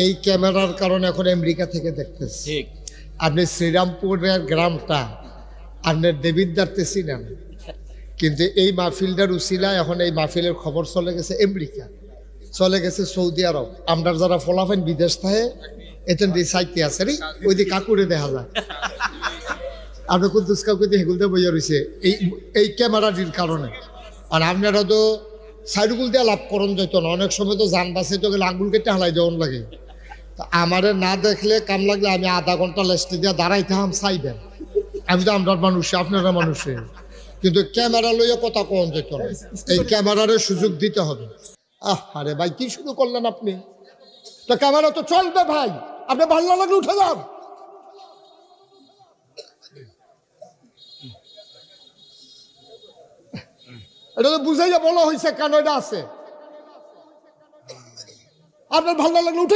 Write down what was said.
এই ক্যামেরার কারণে এখন আমেরিকা থেকে দেখতেছি। ঠিক। আপনি শ্রীরামপুরের গ্রামটা আপনার দেবিদ্বারতে চিনেন, কিন্তু এই মাহফিলটার উসিলায় এখন এই মাহফিলের খবর চলে গেছে আমেরিকা, চলে গেছে সৌদি আরব। আমরা যারা ফলাফেন বিদেশ থাকে এতেন সাইতে আছে রে, ওই দিকে কাকুরে দেখা যায়। আপনি কুদ্দুস কাউকে দিয়ে হেগুলতে বইয়া রয়েছে এই ক্যামেরাটির কারণে। আর আপনারা তো সাইডুকুল দিয়ে লাভ করণ যেত না, অনেক সময় তো যান বাসে তো গেলে আঙ্গুল কেটে হালাই দেওয়ান লাগে। তা আমারে না দেখলে কাম লাগলে আমি আধা ঘন্টা লেস্টে দিয়ে দাঁড়াইতে হাম চাইবেন। আমি তো আমরা মানুষ, আপনারা মানুষের, কিন্তু ক্যামেরা লইয়া কথা কন যেত না। এই ক্যামেরারে সুযোগ দিতে হবে। আরে ভাই কি শুরু করলেন আপনি? তো ক্যামেরা তো চলবে ভাই, আপনি ভালো লাগলে উঠে যান। এটা তো বুঝাইয়া বলা হয়েছে কেন এটা আছে। আপনার ভালো লাগলে উঠে